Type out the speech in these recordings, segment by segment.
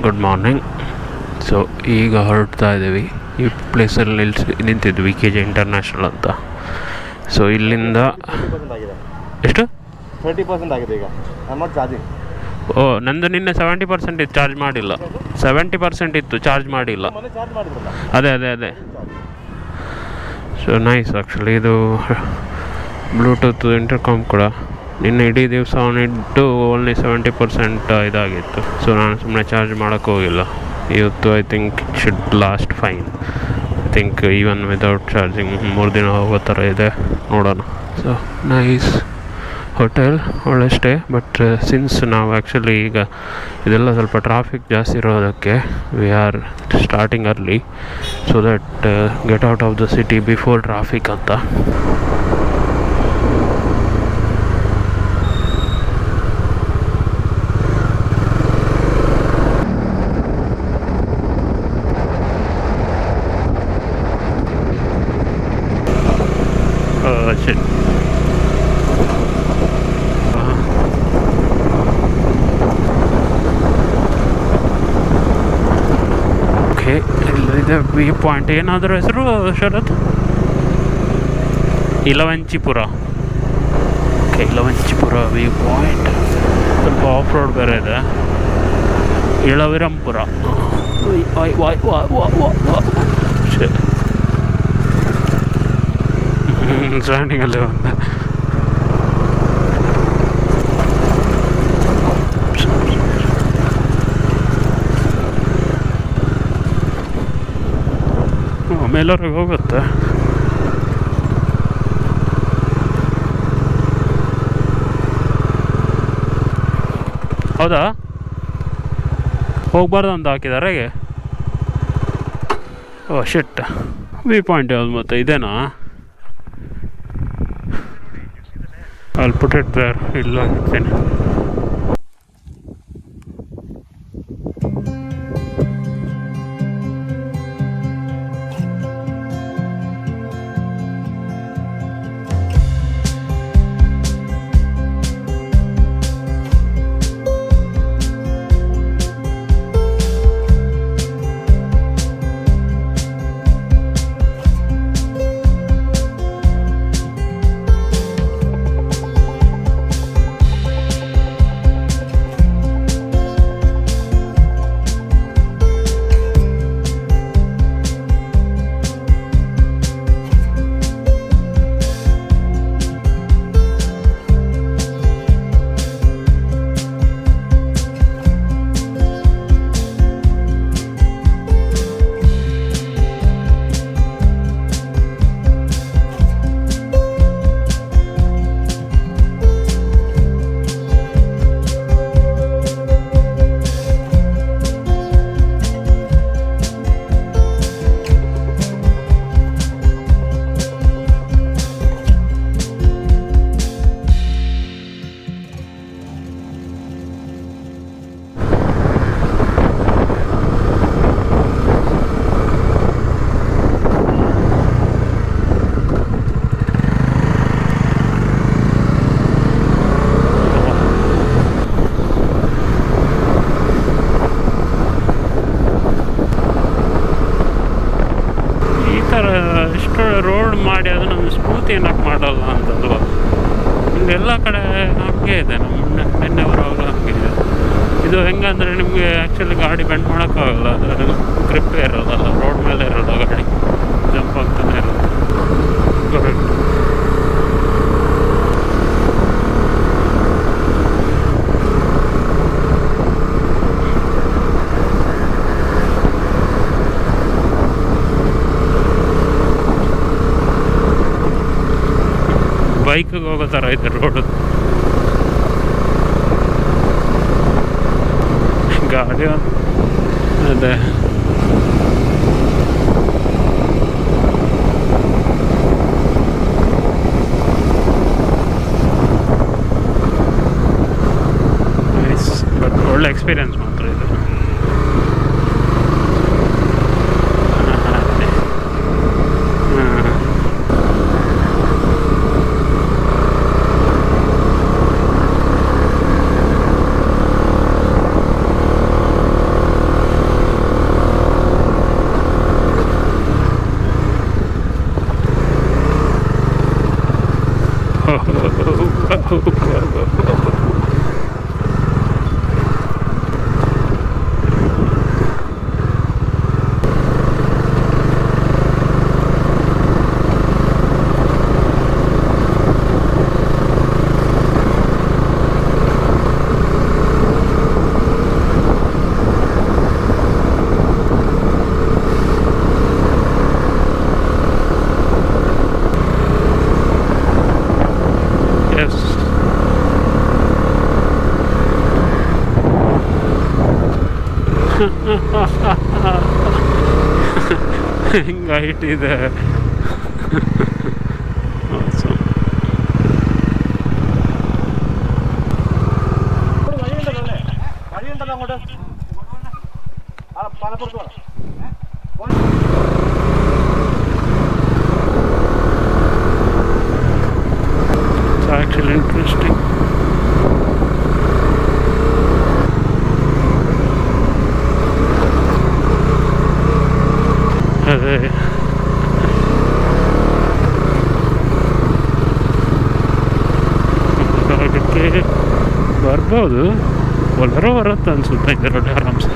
Good morning. So ಈಗ ಹೊರಡ್ತಾ ಇದ್ದೀವಿ. ಈ ಪ್ಲೇಸಲ್ಲಿ ನಿಂತಿದ್ವಿ ಕೆ ಜೆ ಇಂಟರ್ನ್ಯಾಷನಲ್ ಅಂತ. ಸೊ ಇಲ್ಲಿಂದ ಎಷ್ಟು 30% ಆಗಿದೆ ಈಗ. ಚಾರ್ಜಿಂಗ್ ಓ ನಂದು ನಿನ್ನೆ 70% ಇತ್ತು, ಚಾರ್ಜ್ ಮಾಡಿಲ್ಲ. 70% ಇತ್ತು, ಚಾರ್ಜ್ ಮಾಡಿಲ್ಲ. ಅದೇ ಸೊ ನೈಸ್ ಆ್ಯಕ್ಚುಲಿ. ಇದು ಬ್ಲೂಟೂತ್ ಇಂಟರ್ಕಾಮ್ ಕೂಡ ನಿನ್ನೆ ಇಡೀ ದಿವಸ ಇಟ್ಟು ಓನ್ಲಿ 70% ಇದಾಗಿತ್ತು. ಸೊ ನಾನು ಸುಮ್ಮನೆ ಚಾರ್ಜ್ ಮಾಡೋಕ್ಕೆ ಹೋಗಿಲ್ಲ. ಇವತ್ತು I think it should last fine. I think even without charging 3 ದಿನ ಹೋಗೋ ಥರ ಇದೆ, ನೋಡೋಣ. ಸೊ ನೈಸ್ ಹೋಟೆಲ್, ಒಳ್ಳೆ ಸ್ಟೇ. ಬಟ್ ಸಿನ್ಸ್ ನಾವು ಆ್ಯಕ್ಚುಲಿ ಈಗ ಇದೆಲ್ಲ ಸ್ವಲ್ಪ ಟ್ರಾಫಿಕ್ ಜಾಸ್ತಿ ಇರೋದಕ್ಕೆ we are starting early so that get out of the city before traffic ಅಂತ. ಇಲ್ಲಿದೆ ವ್ಯೂ ಪಾಯಿಂಟ್. ಏನಾದರೂ ಹೆಸರು Sharath? Ilavanchipura. Okay, Ilavanchipura view point. ಸ್ವಲ್ಪ ಆಫ್ ರೋಡ್ ಬೇರೆ ಇದೆ. ಇಳವಿರಂಪುರ. ಸ್ಟ್ಯಾಂಡಿಂಗಲ್ಲಿ ಒಂದು ಮೇಲವ್ರಿಗೆ ಹೋಗುತ್ತೆ. ಹೌದಾ? ಹೋಗ್ಬಾರ್ದು ಅಂತ ಹಾಕಿದ್ದಾರೆ ಹೇಗೆ? ಓ ಶಿಟ್. ವ್ಯೂ ಪಾಯಿಂಟ್ ಯಾವ್ದು ಮತ್ತೆ ಇದೇನಾ? I'll put it there. ಇಲ್ಲ ಹಾಕ್ತೀನಿ. ರೋಡ್ ಮಾಡಿ ಅದನ್ನೊಂದು ಸ್ಮೂತ್ ಏನಕ್ಕೆ ಮಾಡಲ್ಲ ಅಂತಲ್ವ? ಇಲ್ಲೆಲ್ಲ ಕಡೆ ಹಾಗೆ ಇದೆ. ನಮ್ಮ ನಿನ್ನೆ ಬರುವಾಗ ಹಾಗೆ ಇದೆ. ಇದು ಹೆಂಗಂದರೆ ನಿಮಗೆ ಆ್ಯಕ್ಚುಲಿ ಗಾಡಿ ಬೆಂಡ್ ಮಾಡೋಕ್ಕಾಗಲ್ಲ, ಅದರ ಗ್ರಿಪ್ಪೇ ಇರೋದಲ್ಲ, ರೋಡ್ ಮೇಲೆ ಇರೋದು ಗಾಡಿ ಜಂಪ್ ಆಗ್ತಾನೆ ಇರೋದು. ಕರೆಕ್ಟ್. ಬೈಕಿಗೆ ಹೋಗೋ ಥರ ಇದೆ ರೋಡು. ಗಾಡಿ ಅದೇ ಬಟ್ ಒಳ್ಳೆ ಎಕ್ಸ್ಪೀರಿಯನ್ಸ್ ಮಾತ್ರ ಇದು. ಹಿಂಗೆ ಹೈಟ್ ಇದೆ. It's actually interesting. ಅದೇ ಅದಕ್ಕೆ ಬರ್ಬೋದು, ಒಳರೋ ಬರುತ್ತೆ ಅನ್ಸುತ್ತೆ ಇದರಲ್ಲಿ ಆರಾಮ್ಸೆ.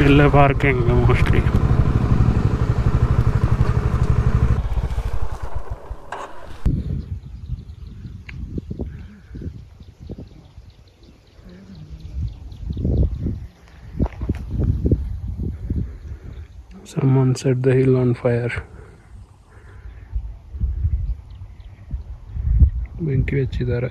ಇಲ್ಲೇ parking mostly. Someone set the hill on fire. ಬೆಂಕಿ ಹಚ್ಚಿದ್ದಾರೆ.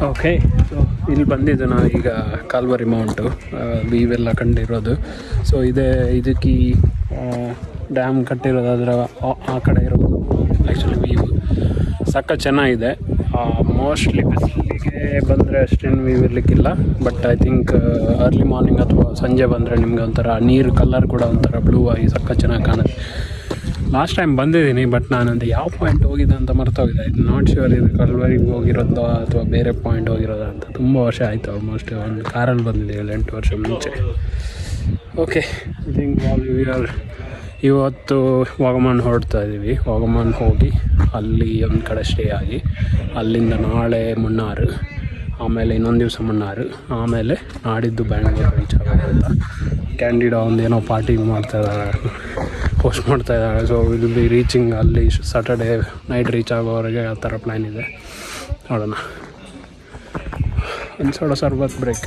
ಓಕೆ, ಸೊ ಇಲ್ಲಿ ಬಂದಿದ್ದು ನಾವು ಈಗ ಕಾಲ್ವರಿ ಮೌಂಟು ವೀವೆಲ್ಲ ಕಂಡಿರೋದು. ಸೊ ಇದಕ್ಕೆ ಡ್ಯಾಮ್ ಕಟ್ಟಿರೋದು ಅದರ ಆ ಕಡೆ ಇರೋದು ಆ್ಯಕ್ಚುಲಿ ವ್ಯೂ ಸಕ್ಕ ಚೆನ್ನಾಗಿದೆ. ಮೋಸ್ಟ್ಲಿ ಬಿಸಿಲಿಗೆ ಬಂದರೆ ಅಷ್ಟೇನು ವ್ಯೂ ಇರಲಿಕ್ಕಿಲ್ಲ, but I think early morning ಅಥವಾ ಸಂಜೆ ಬಂದರೆ ನಿಮಗೆ ಒಂಥರ ನೀರು ಕಲರ್ ಕೂಡ ಒಂಥರ ಬ್ಲೂ ಆಗಿ ಸಕ್ಕ ಚೆನ್ನಾಗಿ ಕಾಣುತ್ತೆ. ಲಾಸ್ಟ್ ಟೈಮ್ ಬಂದಿದ್ದೀನಿ, ಬಟ್ ನಾನಂದು ಯಾವ ಪಾಯಿಂಟ್ ಹೋಗಿದೆ ಅಂತ ಮರ್ತೋಗಿದೆ. ಇದು ನಾಟ್ ಶ್ಯೂರ್ ಇದು ಕಲ್ವರಿಗೆ ಹೋಗಿರೋದು ಅಥವಾ ಬೇರೆ ಪಾಯಿಂಟ್ ಹೋಗಿರೋದು ಅಂತ. ತುಂಬ ವರ್ಷ ಆಯಿತು, ಆಲ್ಮೋಸ್ಟ್ ಒಂದು ಕಾರಲ್ಲಿ ಬಂದಿದೆ 8 ವರ್ಷ ಮುಂಚೆ. ಓಕೆ, ಐ ಥಿಂಕ್ ಇವತ್ತು ವಾಗಮನ್ ಹೊರಡ್ತಾ ಇದ್ದೀವಿ. ವಾಗಮನ್ ಹೋಗಿ ಅಲ್ಲಿ ಒಂದು ಕಡೆ ಸ್ಟೇ ಆಗಿ ಅಲ್ಲಿಂದ ನಾಳೆ ಮುನ್ನಾರು, ಆಮೇಲೆ ಇನ್ನೊಂದು ದಿವಸ ಮುನ್ನಾರು, ಆಮೇಲೆ ನಾಡಿದ್ದು ಬ್ಯಾಂಗ್ಳೂರು ರೀಚ್ ಆಗೋದು. ಕ್ಯಾಂಡಿಡಾ ಒಂದೇನೋ ಪಾರ್ಟಿ ಪೋಸ್ಟ್ ಮಾಡ್ತಾ ಇದ್ದಾಳೆ. ಸೊ ವಿಲ್ ಬಿ ರೀಚಿಂಗ್ ಅಲ್ಲಿ ಸ್ಯಾಟರ್ಡೇ ನೈಟ್ ರೀಚ್ ಆಗೋವರೆಗೆ ಆ ಥರ ಪ್ಲ್ಯಾನ್ ಇದೆ. ನೋಡೋಣ. ಒಂದು ಸೋಡ ಸರ್ಬತ್ ಬ್ರೇಕ್.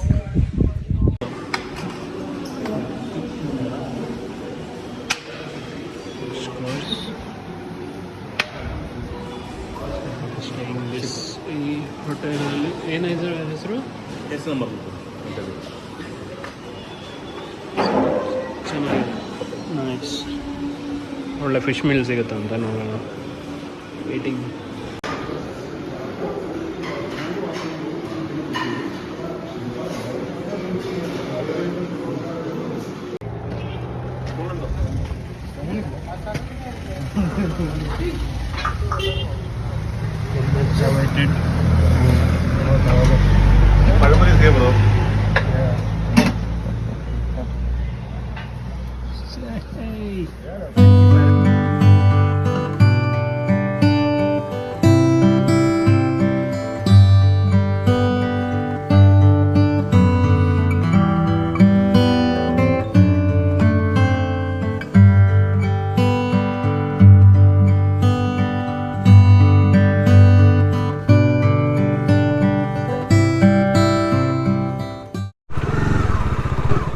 ಈ ಹೋಟೆಲಲ್ಲಿ ಏನಾಯ್ತು ಹೆಸರು? ಚೆನ್ನಾಗಿದೆ, ನೈಸ್. ಒಳ್ಳೆ ಫಿಶ್ ಮೀಲ್ ಸಿಗುತ್ತೆ ಅಂತ ನೋಡೋಣ. Waiting. Padamal is here, bro.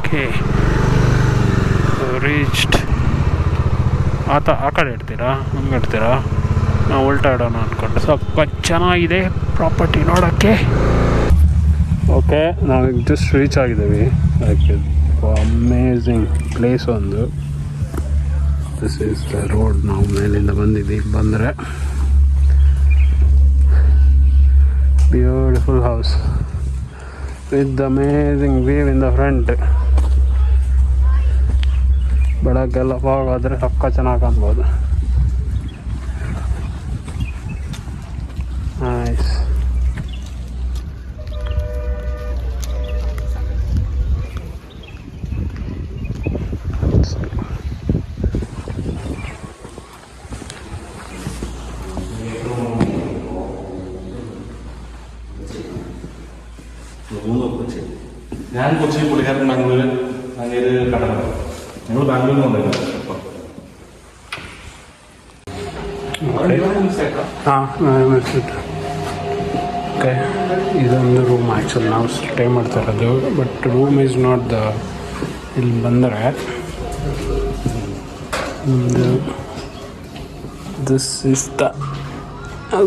Okay, reached. ಆ ಕಡೆ ಇಡ್ತೀರಾ, ಹಂಗೆ ಇಡ್ತೀರಾ? ನಾವು ಉಲ್ಟಾ ಇಡೋಣ ಅಂದ್ಕೊಂಡು. ಸ್ವಲ್ಪ ಚೆನ್ನಾಗಿದೆ ಪ್ರಾಪರ್ಟಿ ನೋಡೋಕ್ಕೆ. ಓಕೆ, ನಾವು ಜಸ್ಟ್ ರೀಚ್ ಆಗಿದ್ದೀವಿ. ಲೈಕ್ ಅಮೇಝಿಂಗ್ ಪ್ಲೇಸ್ ಒಂದು. This is the road. ನಾವು ಮೇಲಿಂದ ಬಂದಿದ್ದೀವಿ. ಬಂದರೆ beautiful house with amazing view in the front. ಬೆಳಗ್ಗೆಲ್ಲ ಹೋಗಾದರೆ ಸಕ್ಕ ಚೆನ್ನಾಗಿ ಕಾಣ್ಬೋದು. ನೈಸ್. ഞാൻ കൊച്ചി, പുള്ളിക്കാരൻ ബാംഗ്ലൂര്, അങ്ങേര് കടല. ഞങ്ങൾ ബാംഗ്ലൂരിൽ നിന്ന് വന്നേക്കാം. ಓಕೆ, ಇದೊಂದು ರೂಮ್ ಆ್ಯಕ್ಚುಲಿ ನಾವು ಸ್ಟೇ ಮಾಡ್ತಾ ಇರೋದು. But room is not the. ಇಲ್ಲಿ ಬಂದರೆ ದಿಸ್ ಈಸ್ ದ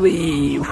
ವೀವ್.